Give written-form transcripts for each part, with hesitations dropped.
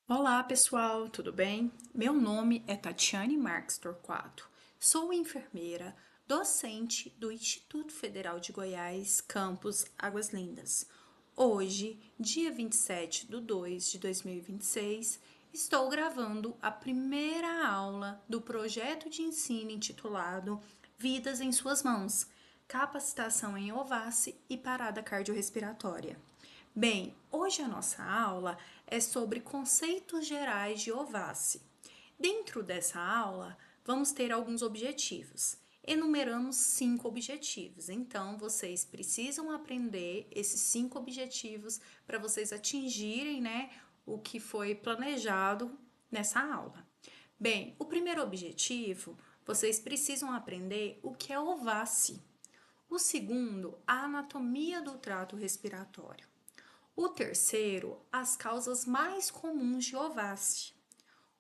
Olá, pessoal, tudo bem? Meu nome é Tatiane Marques Torquato. Sou enfermeira, docente do Instituto Federal de Goiás, campus Águas Lindas. Hoje, dia 27 de 2 de 2026, estou gravando a primeira aula do projeto de ensino intitulado Vidas em Suas Mãos, Capacitação em Ovace e Parada Cardiorrespiratória. Bem, hoje a nossa aula é sobre conceitos gerais de Ovace. Dentro dessa aula, vamos ter alguns objetivos. Enumeramos 5 objetivos, então vocês precisam aprender esses 5 objetivos para vocês atingirem, o que foi planejado nessa aula. Bem, o primeiro objetivo, vocês precisam aprender o que é Ovace. O segundo, a anatomia do trato respiratório. O terceiro, as causas mais comuns de Ovace.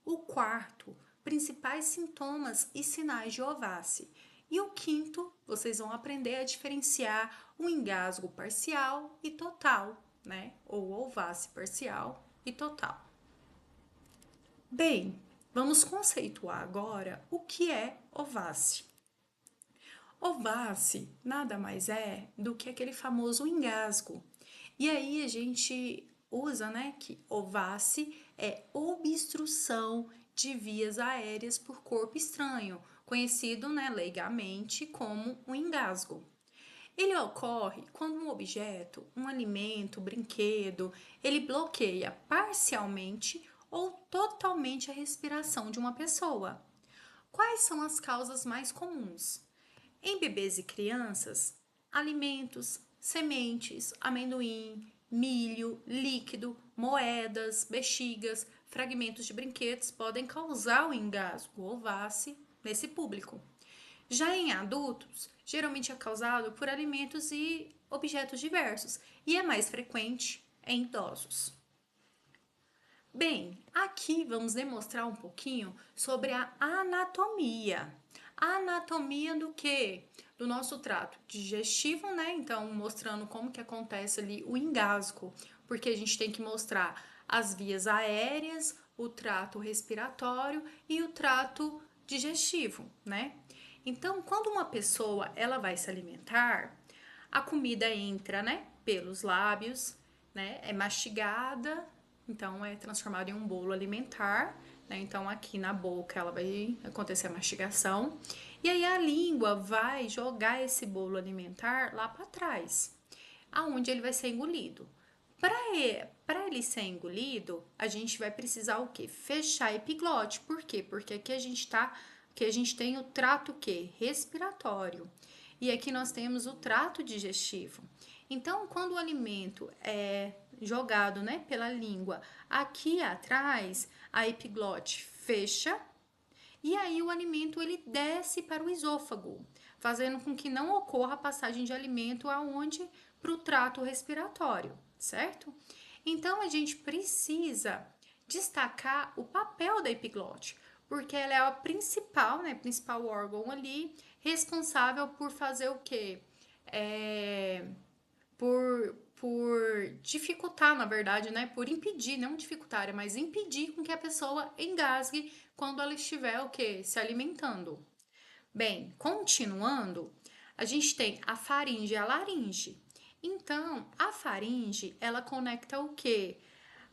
O quarto, principais sintomas e sinais de Ovace. E o quinto, vocês vão aprender a diferenciar o engasgo parcial e total, né? Ou Ovace parcial e total. Bem, vamos conceituar agora o que é Ovace. Ovace nada mais é do que aquele famoso engasgo. E aí a gente usa, que Ovace é obstrução de vias aéreas por corpo estranho, conhecido, leigamente como um engasgo. Ele ocorre quando um objeto, um alimento, brinquedo, ele bloqueia parcialmente ou totalmente a respiração de uma pessoa. Quais são as causas mais comuns? Em bebês e crianças, alimentos, sementes, amendoim, milho, líquido, moedas, bexigas, fragmentos de brinquedos podem causar o engasgo ou Ovace nesse público. Já em adultos, geralmente é causado por alimentos e objetos diversos e é mais frequente em idosos. Bem, aqui vamos demonstrar um pouquinho sobre a anatomia. A anatomia do que? Do nosso trato digestivo, né? Então, mostrando como que acontece ali o engasgo, porque a gente tem que mostrar as vias aéreas, o trato respiratório e o trato digestivo, né? Então, quando uma pessoa ela vai se alimentar, a comida entra, pelos lábios, é mastigada, então é transformada em um bolo alimentar, Então aqui na boca ela vai acontecer a mastigação e aí a língua vai jogar esse bolo alimentar lá para trás, aonde ele vai ser engolido. Para ele ser engolido, a gente vai precisar o quê? Fechar a epiglote. Por quê? Porque que a gente tem o trato quê? Respiratório. E aqui nós temos o trato digestivo. Então, quando o alimento é jogado, pela língua aqui atrás, a epiglote fecha e aí o alimento ele desce para o esôfago, fazendo com que não ocorra a passagem de alimento aonde para o trato respiratório, certo? Então a gente precisa destacar o papel da epiglote, porque ela é a principal, principal órgão ali responsável por fazer o quê? Por dificultar, na verdade, por impedir, não dificultar, mas impedir com que a pessoa engasgue quando ela estiver o quê? Se alimentando. Bem, continuando, a gente tem a faringe e a laringe. Então, a faringe, ela conecta o quê?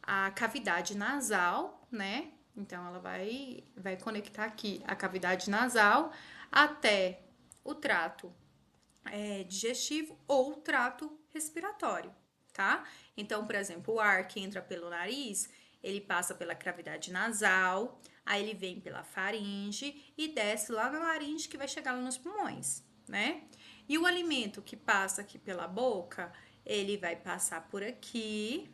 A cavidade nasal, né? Então, ela vai conectar aqui a cavidade nasal até o trato digestivo ou trato respiratório, tá? Então, por exemplo, o ar que entra pelo nariz, ele passa pela cavidade nasal, aí ele vem pela faringe e desce lá na laringe que vai chegar lá nos pulmões, né? E o alimento que passa aqui pela boca, ele vai passar por aqui,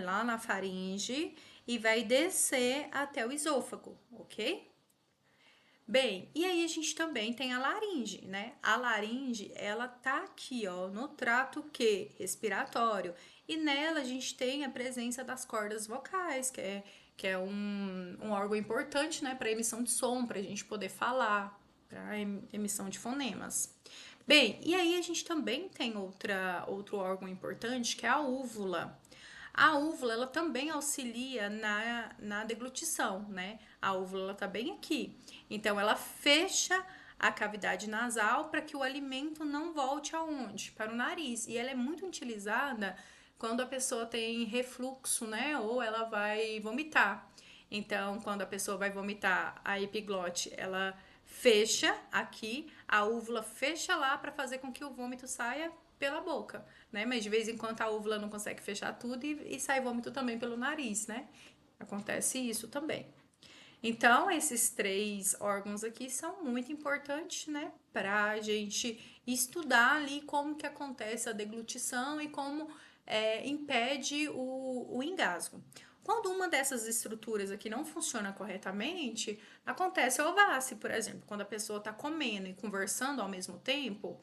lá na faringe e vai descer até o esôfago, ok? Bem, e aí a gente também tem a laringe, né? A laringe, ela tá aqui, ó, no trato que respiratório. E nela a gente tem a presença das cordas vocais, que é um órgão importante, para emissão de som, para a gente poder falar, para emissão de fonemas. Bem, e aí a gente também tem outro órgão importante, que é a úvula. A úvula, ela também auxilia na deglutição, né? A úvula, ela tá bem aqui. Então, ela fecha a cavidade nasal para que o alimento não volte aonde? Para o nariz. E ela é muito utilizada quando a pessoa tem refluxo, né? Ou ela vai vomitar. Então, quando a pessoa vai vomitar, a epiglote, ela fecha aqui, a úvula fecha lá para fazer com que o vômito saia pela boca, né? Mas de vez em quando a úvula não consegue fechar tudo e sai vômito também pelo nariz, né? Acontece isso também. Então, esses três órgãos aqui são muito importantes, né? Para a gente estudar ali como que acontece a deglutição e como impede o engasgo. Quando uma dessas estruturas aqui não funciona corretamente, acontece a ovácea, por exemplo. Quando a pessoa está comendo e conversando ao mesmo tempo,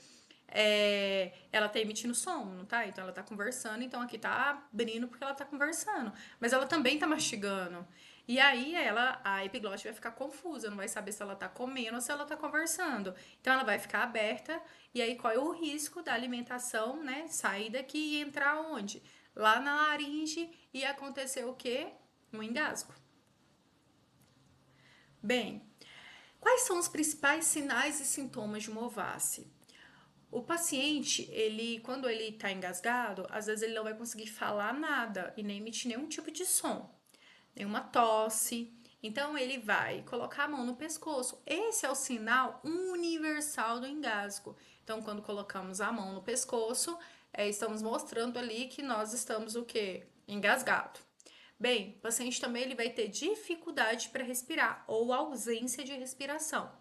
ela tá emitindo som, não tá? Então ela tá conversando, então aqui tá abrindo porque ela tá conversando. Mas ela também tá mastigando. E aí a epiglote vai ficar confusa, não vai saber se ela tá comendo ou se ela tá conversando. Então ela vai ficar aberta, e aí qual é o risco da alimentação, né? Sair daqui e entrar onde? Lá na laringe e acontecer o quê? Um engasgo. Bem, quais são os principais sinais e sintomas de uma ovácea? O paciente, quando ele está engasgado, às vezes ele não vai conseguir falar nada e nem emitir nenhum tipo de som, nenhuma tosse. Então ele vai colocar a mão no pescoço. Esse é o sinal universal do engasgo. Então, quando colocamos a mão no pescoço, estamos mostrando ali que nós estamos o quê? Engasgado. Bem, o paciente também ele vai ter dificuldade para respirar ou ausência de respiração,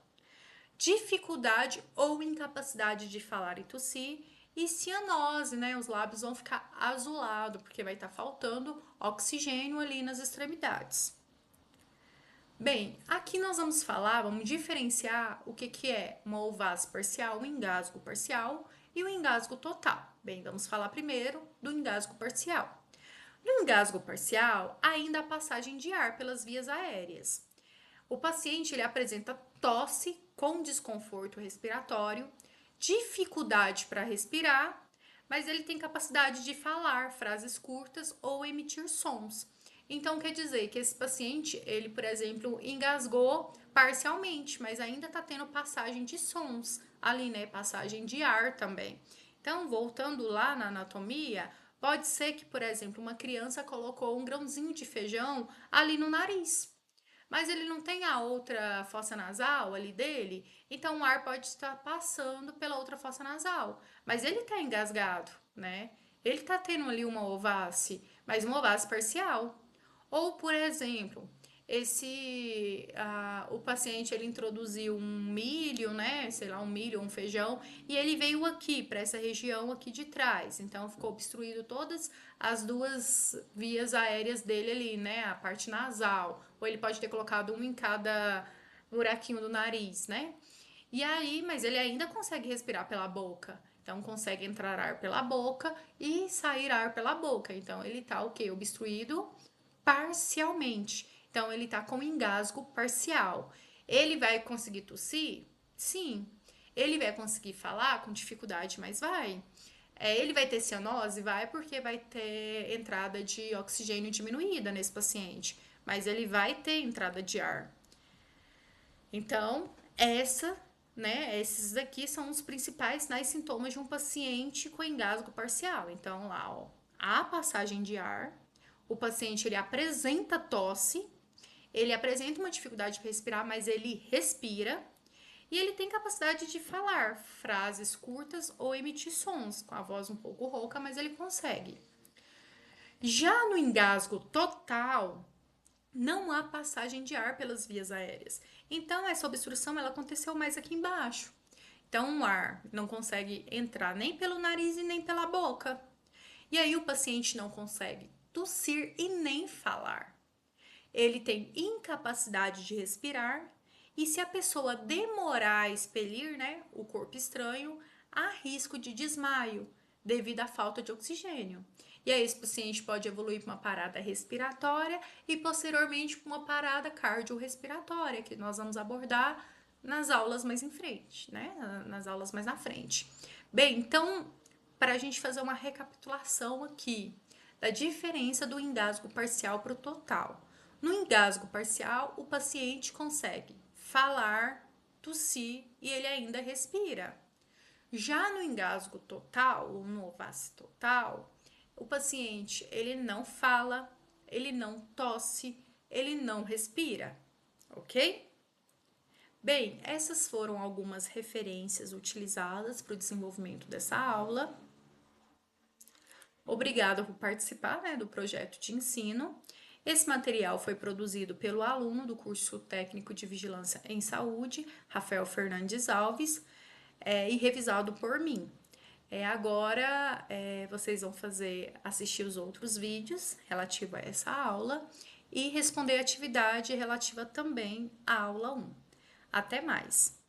dificuldade ou incapacidade de falar e tossir, e cianose, né? Os lábios vão ficar azulados, porque vai estar faltando oxigênio ali nas extremidades. Bem, aqui nós vamos diferenciar o que é uma ovácea parcial, um engasgo parcial e o engasgo total. Bem, vamos falar primeiro do engasgo parcial. No engasgo parcial, ainda há passagem de ar pelas vias aéreas. O paciente ele apresenta tosse com desconforto respiratório, dificuldade para respirar, mas ele tem capacidade de falar frases curtas ou emitir sons. Então quer dizer que esse paciente, ele, por exemplo, engasgou parcialmente, mas ainda está tendo passagem de sons ali, né? Passagem de ar também. Então, voltando lá na anatomia, pode ser que, por exemplo, uma criança colocou um grãozinho de feijão ali no nariz, mas ele não tem a outra fossa nasal ali dele, então o ar pode estar passando pela outra fossa nasal, mas ele está engasgado, né? Ele está tendo ali uma ovácea, mas uma ovácea parcial. Ou, por exemplo, o paciente ele introduziu um milho, né? Sei lá, um milho ou um feijão, e ele veio aqui para essa região aqui de trás. Então ficou obstruído todas as duas vias aéreas dele ali, né? A parte nasal. Ou ele pode ter colocado um em cada buraquinho do nariz, né? E aí, mas ele ainda consegue respirar pela boca. Então consegue entrar ar pela boca e sair ar pela boca. Então ele tá o quê? Obstruído parcialmente. Então, ele tá com engasgo parcial. Ele vai conseguir tossir? Sim. Ele vai conseguir falar com dificuldade, mas vai. Ele vai ter cianose? Vai, porque vai ter entrada de oxigênio diminuída nesse paciente. Mas ele vai ter entrada de ar. Então, esses daqui são os principais sinais e sintomas de um paciente com engasgo parcial. Então, lá, ó, a passagem de ar, o paciente ele apresenta tosse, ele apresenta uma dificuldade para respirar, mas ele respira e ele tem capacidade de falar frases curtas ou emitir sons, com a voz um pouco rouca, mas ele consegue. Já no engasgo total, não há passagem de ar pelas vias aéreas. Então, essa obstrução ela aconteceu mais aqui embaixo. Então, o ar não consegue entrar nem pelo nariz e nem pela boca. E aí, o paciente não consegue tossir e nem falar. Ele tem incapacidade de respirar. E se a pessoa demorar a expelir, né, o corpo estranho, há risco de desmaio devido à falta de oxigênio. E aí esse paciente pode evoluir para uma parada respiratória e posteriormente para uma parada cardiorrespiratória, que nós vamos abordar nas aulas mais em frente, né? Nas aulas mais na frente. Bem, então, para a gente fazer uma recapitulação aqui, da diferença do engasgo parcial para o total. No engasgo parcial, o paciente consegue falar, tossir e ele ainda respira. Já no engasgo total, ou no OVASI total, o paciente ele não fala, ele não tosse, ele não respira, ok? Bem, essas foram algumas referências utilizadas para o desenvolvimento dessa aula. Obrigada por participar, do projeto de ensino. Esse material foi produzido pelo aluno do curso técnico de vigilância em saúde, Rafael Fernandes Alves, e revisado por mim. Agora vocês vão assistir os outros vídeos relativos a essa aula e responder a atividade relativa também à aula 1. Até mais!